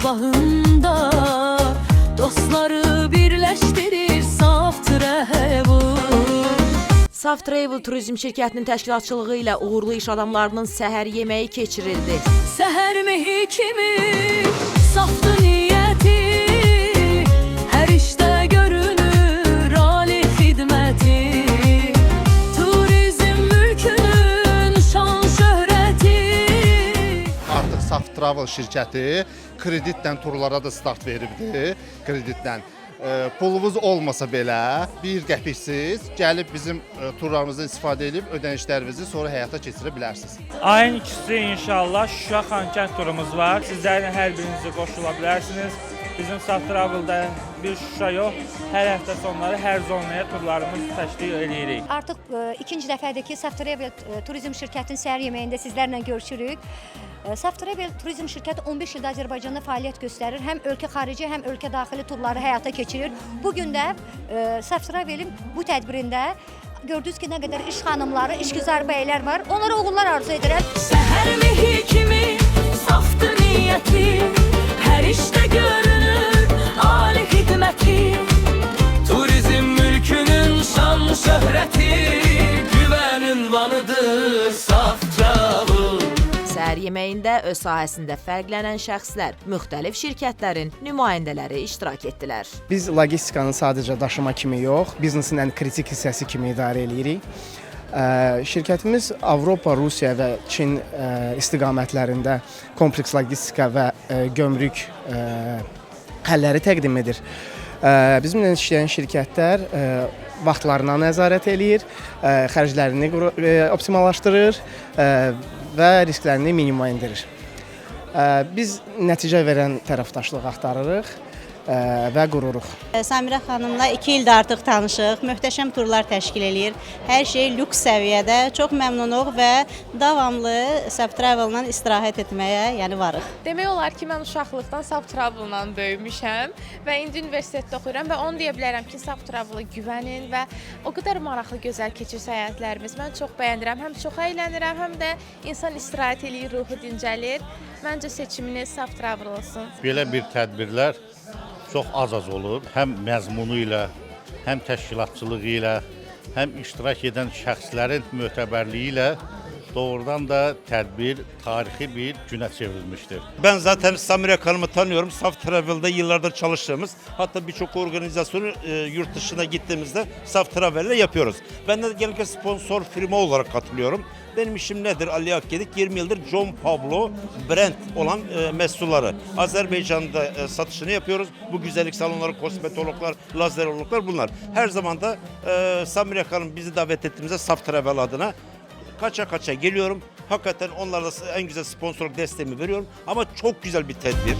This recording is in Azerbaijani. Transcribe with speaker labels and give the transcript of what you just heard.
Speaker 1: sabahında dostları birleştirir Saf Travel.
Speaker 2: Saf Travel turizm şirkətinin təşkilatçılığı ilə uğurlu iş adamlarının səhər yeməyi keçirildi.
Speaker 1: Səhər mehi kimi saftı niyyəti, hər işdə görünür ali xidməti. Turizm mülkünün şan şöhrəti.
Speaker 3: Artıq Saf Travel şirkəti kreditlə turlara da start veribdi. Kreditlə. Pulunuz olmasa belə bir qəpiksiz gəlib bizim turlarımızdan istifadə edib ödənişlərinizi sonra həyata keçirə bilərsiniz.
Speaker 4: Ayın ikisi inşallah Şuşa Xankənd turumuz var. Sizlərin hər birinizi qoşula bilərsiniz. Bizim Saf Travel'da bir Şuşa yox, hər həftə sonları hər zonaya turlarımız təşkil edirik.
Speaker 5: Artıq ikinci dəfədir ki, Saf Travel turizm şirkətinin səhər yeməyində sizlərlə görüşürük. Saf Travel turizm şirkəti 15 ildə Azərbaycanda fəaliyyət göstərir. Həm ölkə xarici, həm ölkə daxili turları həyata keçirir. Bugün də Saf Travel'in bu tədbirində gördüyünüz ki, nə qədər iş xanımları, işgüzar bəylər var. Onlara uğurlar arzu edirəm.
Speaker 1: Səhər mehi kimi saftı niyyəti, hər işdə görünür ali xidməti. Turizm mülkünün şan şöhrəti, güvən ünvanıdır Saf Travel.
Speaker 2: Səhər yeməyində öz sahəsində fərqlənən şəxslər, müxtəlif şirkətlərin nümayəndələri iştirak etdilər.
Speaker 6: Biz logistikanı sadəcə daşıma kimi yox, biznesin ən kritik hissəsi kimi idarə edirik. Şirkətimiz Avropa, Rusiya və Çin istiqamətlərində kompleks logistika və gömrük həlləri təqdim edir. Bizimlə işləyən şirkətlər vaxtlarına nəzarət eləyir, xərclərini optimallaşdırır və risklərini minimuma endirir. Biz nəticə verən tərəfdaşlıq axtarırıq və qururuq.
Speaker 7: Samirə xanımla 2 ildə artıq tanışıq, möhtəşəm turlar təşkil eləyir. Hər şey lüks səviyyədə, çox məmnunuq və davamlı Saf Travel-la istirahət etməyə varıq.
Speaker 8: Demək olar ki, mən uşaqlıqdan Saf Travel-la böyümüşəm və indi universitetdə oxuyuram və onu deyə bilərəm ki, Saf Travel-a güvənin və o qədər maraqlı, gözəl keçir səyahətlərimiz. Mən çox bəyənirəm, həm çox əylənirəm, həm də insan istirahət eləyir, ruhu dincəlir. Məncə seçiminiz Saf Travel olsun.
Speaker 9: Belə bir tədbirlər çox az olur. Həm məzmunu ilə, həm təşkilatçılığı ilə, həm iştirak edən şəxslərin mötəbərliyi ilə doğrudan da tədbir tarixi bir günə çevrilmiştir.
Speaker 10: Ben zaten Samirə Hanım'ı tanıyorum. Saf Travel'da yıllardır çalıştığımız, hatta birçok organizasyonu yurt dışına gittiğimizde Saf Travel'le yapıyoruz. Ben de genellikle sponsor firma olarak katılıyorum. Benim işim nedir? Ali Akgedik 20 yıldır John Pablo brand olan mesulları. Azerbaycan'da satışını yapıyoruz. Bu güzellik salonları, kosmetologlar, lazerologlar bunlar. Her zaman da Samirə Hanım bizi davet ettiğimizde Saf Travel adına kaça geliyorum. Hakikaten onlara da en güzel sponsorluk desteğimi veriyorum. Ama çok güzel bir tedbir.